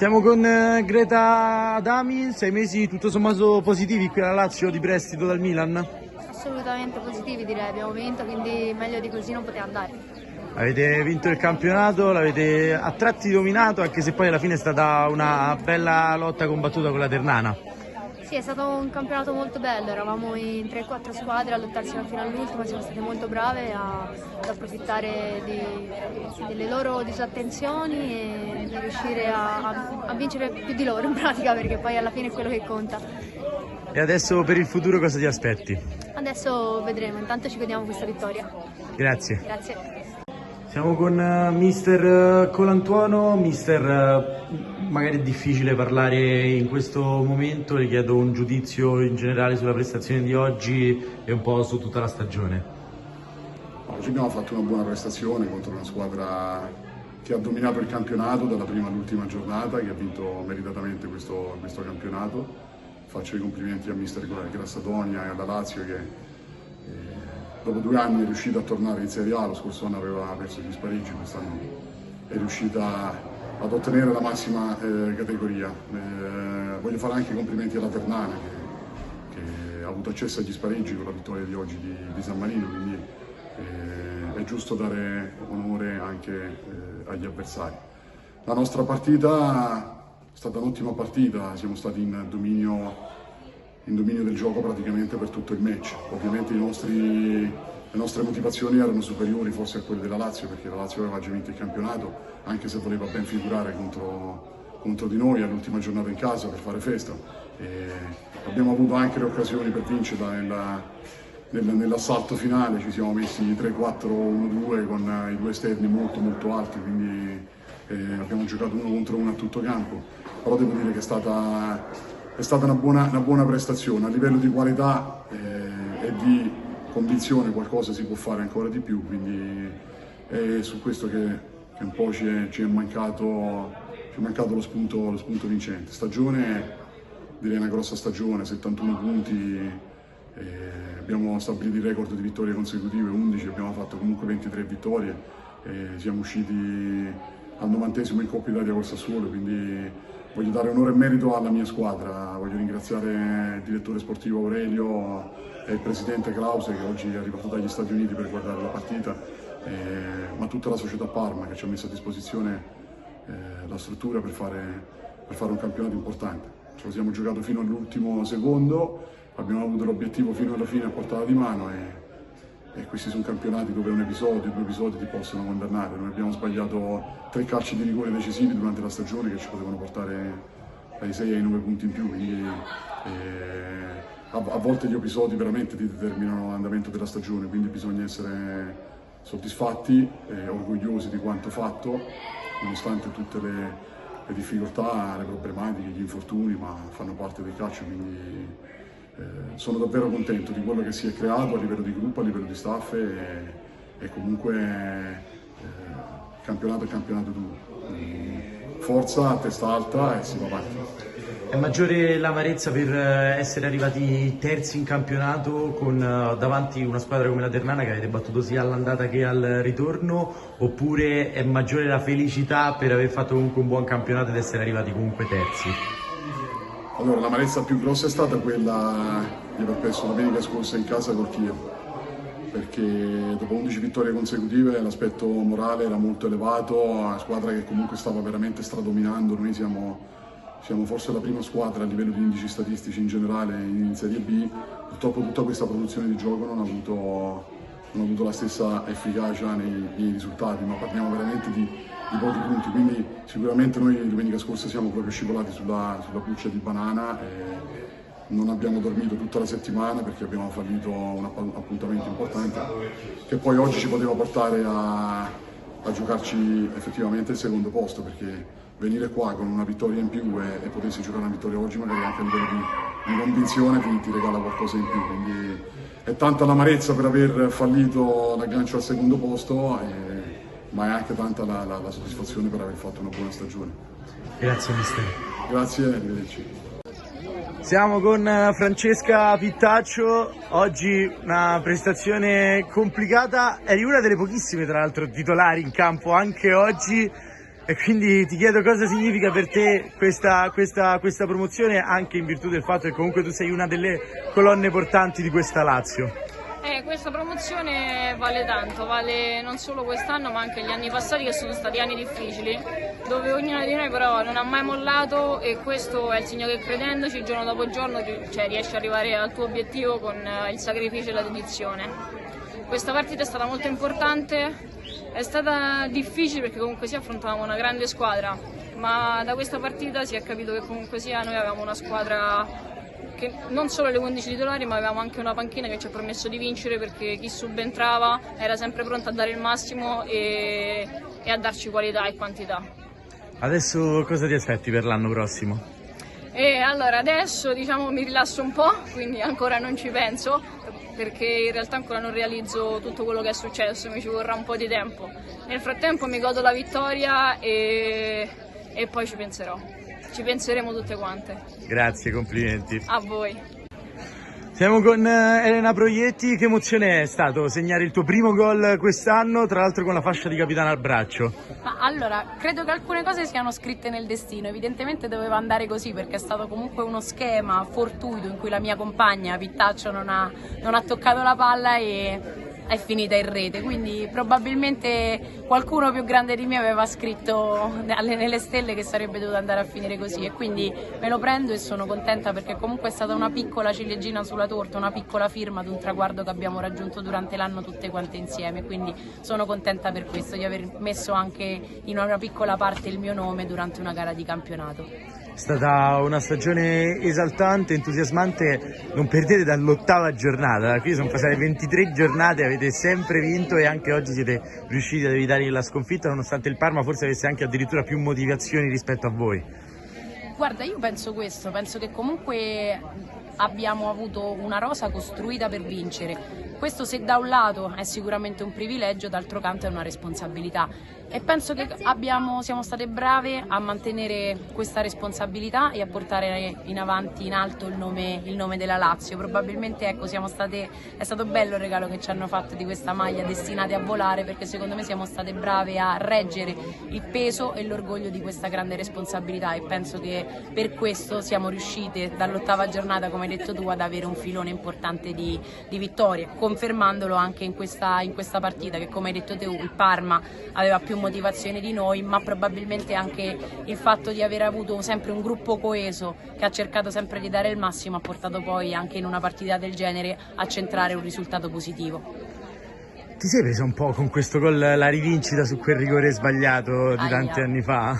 Siamo con Greta Adami, 6 mesi tutto sommato positivi qui alla Lazio di prestito dal Milan. Assolutamente positivi direi, abbiamo vinto, quindi meglio di così non poteva andare. Avete vinto il campionato, l'avete a tratti dominato, anche se poi alla fine è stata una bella lotta combattuta con la Ternana. Sì, è stato un campionato molto bello, eravamo in 3-4 squadre a lottarsi fino all'ultimo, siamo state molto brave ad approfittare delle loro disattenzioni e di riuscire a vincere più di loro in pratica, perché poi alla fine è quello che conta. E adesso per il futuro cosa ti aspetti? Adesso vedremo, intanto ci vediamo questa vittoria. Grazie. Grazie. Siamo con mister Colantuono. Mister, magari è difficile parlare in questo momento, le chiedo un giudizio in generale sulla prestazione di oggi e un po' su tutta la stagione. Oggi abbiamo fatto una buona prestazione contro una squadra che ha dominato il campionato dalla prima all'ultima giornata, che ha vinto meritatamente questo campionato. Faccio i complimenti a mister Grassadonia e alla Lazio che dopo 2 anni è riuscita a tornare in Serie A. Lo scorso anno aveva perso gli spareggi, quest'anno è riuscita ad ottenere la massima categoria. Voglio fare anche i complimenti alla Ternana che ha avuto accesso agli spareggi con la vittoria di oggi di San Marino, quindi è giusto dare onore anche agli avversari. La nostra partita è stata un'ottima partita, siamo stati in dominio del gioco praticamente per tutto il match. Ovviamente le nostre motivazioni erano superiori forse a quelle della Lazio, perché la Lazio aveva già vinto il campionato, anche se voleva ben figurare contro di noi all'ultima giornata in casa per fare festa. Abbiamo avuto anche le occasioni per vincere nell'assalto finale, ci siamo messi 3-4-1-2 con i 2 esterni molto alti, quindi abbiamo giocato 1 contro 1 a tutto campo, però devo dire che è stata una buona prestazione. A livello di qualità e di convinzione qualcosa si può fare ancora di più, quindi è su questo che un po' ci è mancato lo spunto vincente. Stagione, direi una grossa stagione, 71 punti, abbiamo stabilito il record di vittorie consecutive, 11, abbiamo fatto comunque 23 vittorie, siamo usciti al 90° in Coppa Italia col Sassuolo, quindi voglio dare onore e merito alla mia squadra, voglio ringraziare il direttore sportivo Aurelio e il presidente Krause che oggi è arrivato dagli Stati Uniti per guardare la partita, ma tutta la società Parma che ci ha messo a disposizione la struttura per fare un campionato importante. Ce lo siamo giocato fino all'ultimo secondo, abbiamo avuto l'obiettivo fino alla fine a portata di mano e questi sono campionati dove 2 episodi ti possono condannare. Noi abbiamo sbagliato 3 calci di rigore decisivi durante la stagione che ci potevano portare dai 6 ai 9 punti in più, quindi a volte gli episodi veramente ti determinano l'andamento della stagione, quindi bisogna essere soddisfatti e orgogliosi di quanto fatto, nonostante tutte le difficoltà, le problematiche, gli infortuni, ma fanno parte del calcio, quindi sono davvero contento di quello che si è creato a livello di gruppo, a livello di staff e comunque campionato è campionato duro. Forza, a testa alta e si va avanti. È maggiore l'amarezza per essere arrivati terzi in campionato con davanti una squadra come la Ternana che avete battuto sia all'andata che al ritorno, oppure è maggiore la felicità per aver fatto comunque un buon campionato ed essere arrivati comunque terzi? Allora, l'amarezza più grossa è stata quella di aver perso la domenica scorsa in casa col Kiev, perché dopo 11 vittorie consecutive l'aspetto morale era molto elevato, una squadra che comunque stava veramente stradominando. Noi siamo forse la prima squadra a livello di indici statistici in generale in Serie B. Purtroppo tutta questa produzione di gioco non ha avuto la stessa efficacia nei risultati, ma parliamo veramente di pochi punti, quindi sicuramente noi domenica scorsa siamo proprio scivolati sulla buccia di banana e non abbiamo dormito tutta la settimana perché abbiamo fallito un appuntamento importante che poi oggi ci poteva portare a giocarci effettivamente il secondo posto, perché venire qua con una vittoria in più e potersi giocare una vittoria oggi magari anche a livello di convinzione ti regala qualcosa in più, quindi è tanta l'amarezza per aver fallito l'aggancio al secondo posto, ma è anche tanta la soddisfazione per aver fatto una buona stagione. Grazie mister. Grazie, arrivederci. Siamo con Francesca Pittaccio, oggi una prestazione complicata, eri una delle pochissime tra l'altro titolari in campo anche oggi, E quindi ti chiedo cosa significa per te questa promozione, anche in virtù del fatto che comunque tu sei una delle colonne portanti di questa Lazio. Questa promozione vale tanto, vale non solo quest'anno ma anche gli anni passati, che sono stati anni difficili, dove ognuno di noi però non ha mai mollato, e questo è il segno che, credendoci giorno dopo giorno, riesci ad arrivare al tuo obiettivo con il sacrificio e la dedizione. Questa partita è stata molto importante, è stata difficile perché comunque affrontavamo una grande squadra, ma da questa partita si è capito che comunque noi avevamo una squadra che non solo le 11 titolari, ma avevamo anche una panchina che ci ha permesso di vincere, perché chi subentrava era sempre pronto a dare il massimo e a darci qualità e quantità. Adesso cosa ti aspetti per l'anno prossimo? Allora adesso mi rilasso un po', quindi ancora non ci penso, perché in realtà ancora non realizzo tutto quello che è successo, mi ci vorrà un po' di tempo. Nel frattempo mi godo la vittoria e poi ci penserò. Ci penseremo tutte quante. Grazie, complimenti. A voi. Siamo con Elena Proietti. Che emozione è stato segnare il tuo primo gol quest'anno, tra l'altro con la fascia di capitano al braccio? Ma allora, credo che alcune cose siano scritte nel destino, evidentemente doveva andare così, perché è stato comunque uno schema fortuito in cui la mia compagna Vittaccio non ha toccato la palla e è finita in rete, quindi probabilmente qualcuno più grande di me aveva scritto nelle stelle che sarebbe dovuto andare a finire così, e quindi me lo prendo e sono contenta, perché comunque è stata una piccola ciliegina sulla torta, una piccola firma ad un traguardo che abbiamo raggiunto durante l'anno tutte quante insieme, quindi sono contenta per questo, di aver messo anche in una piccola parte il mio nome durante una gara di campionato. È stata una stagione esaltante, entusiasmante, non perdete dall'8ª giornata, qui sono passate 23 giornate, avete sempre vinto e anche oggi siete riusciti ad evitare la sconfitta, nonostante il Parma forse avesse anche addirittura più motivazioni rispetto a voi. Guarda, io penso questo, penso che comunque abbiamo avuto una rosa costruita per vincere. Questo, se da un lato è sicuramente un privilegio, d'altro canto è una responsabilità, e penso che siamo state brave a mantenere questa responsabilità e a portare in avanti, in alto il nome della Lazio. Probabilmente è stato bello il regalo che ci hanno fatto di questa maglia Destinate a volare, perché secondo me siamo state brave a reggere il peso e l'orgoglio di questa grande responsabilità, e penso che per questo siamo riuscite dall'8ª giornata, come hai detto tu, ad avere un filone importante di vittorie, confermandolo anche in questa partita, che come hai detto tu il Parma aveva più motivazione di noi, ma probabilmente anche il fatto di aver avuto sempre un gruppo coeso che ha cercato sempre di dare il massimo ha portato poi anche in una partita del genere a centrare un risultato positivo. Ti sei preso un po' con questo gol la rivincita su quel rigore sbagliato di tanti anni fa?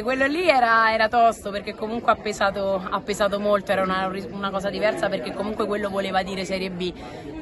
Quello lì era tosto, perché comunque ha pesato molto, era una cosa diversa, perché comunque quello voleva dire Serie B.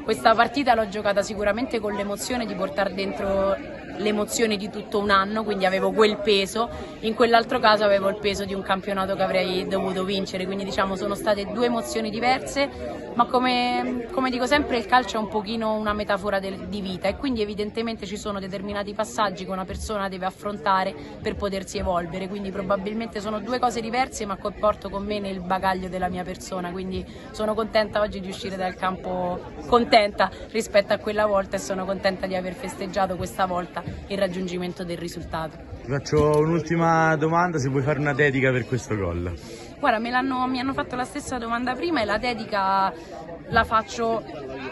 Questa partita l'ho giocata sicuramente con l'emozione di portare dentro l'emozione di tutto un anno, quindi avevo quel peso, in quell'altro caso avevo il peso di un campionato che avrei dovuto vincere, quindi sono state due emozioni diverse, ma come dico sempre il calcio è un pochino una metafora di vita, e quindi evidentemente ci sono determinati passaggi che una persona deve affrontare per potersi evolvere, quindi probabilmente sono due cose diverse ma che porto con me nel bagaglio della mia persona, quindi sono contenta oggi di uscire dal campo contenta rispetto a quella volta, e sono contenta di aver festeggiato questa volta il raggiungimento del risultato. Ti faccio un'ultima domanda, se vuoi fare una dedica per questo gol. Guarda, mi hanno fatto la stessa domanda prima, e la dedica la faccio.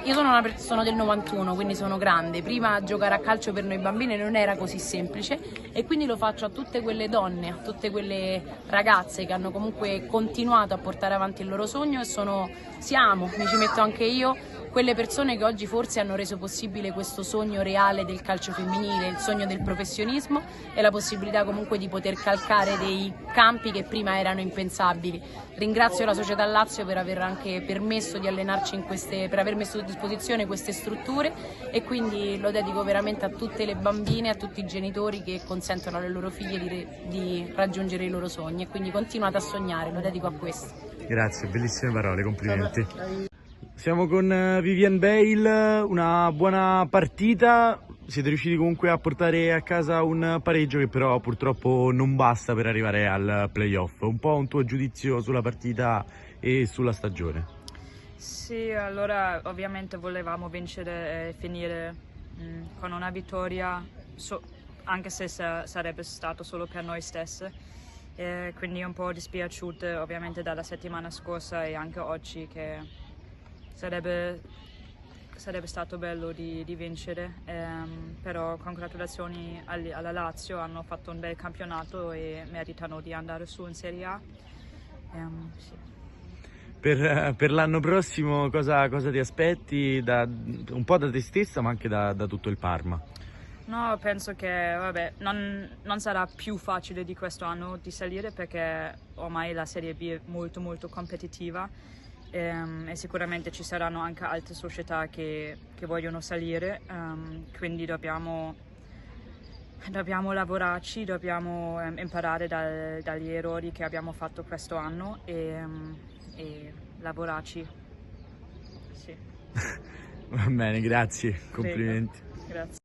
Io sono del 91, quindi sono grande. Prima giocare a calcio per noi bambini non era così semplice, e quindi lo faccio a tutte quelle donne, a tutte quelle ragazze che hanno comunque continuato a portare avanti il loro sogno, e mi ci metto anche io, quelle persone che oggi forse hanno reso possibile questo sogno reale del calcio femminile, il sogno del professionismo e la possibilità comunque di poter calcare dei campi che prima erano impensabili. Ringrazio la società Lazio per aver anche permesso di allenarci per aver messo a disposizione queste strutture, e quindi lo dedico veramente a tutte le bambine, a tutti i genitori che consentono alle loro figlie di raggiungere i loro sogni, e quindi continuate a sognare, lo dedico a questo. Grazie, bellissime parole, complimenti. Siamo con Vivian Bale, una buona partita, siete riusciti comunque a portare a casa un pareggio che però purtroppo non basta per arrivare al playoff. Un po' un tuo giudizio sulla partita e sulla stagione? Sì, allora ovviamente volevamo vincere e finire con una vittoria anche se sarebbe stato solo per noi stesse. Quindi un po' dispiaciute ovviamente dalla settimana scorsa e anche oggi, che sarebbe stato bello di vincere, però congratulazioni alla Lazio, hanno fatto un bel campionato e meritano di andare su in Serie A. Sì. Per l'anno prossimo cosa ti aspetti un po' da te stessa ma anche da tutto il Parma? No, penso che vabbè, non sarà più facile di questo anno di salire, perché ormai la Serie B è molto molto competitiva e sicuramente ci saranno anche altre società che vogliono salire, quindi dobbiamo lavorarci, dobbiamo imparare dagli errori che abbiamo fatto questo anno e lavorarci. Sì. Va bene, grazie, complimenti. Prego. Grazie.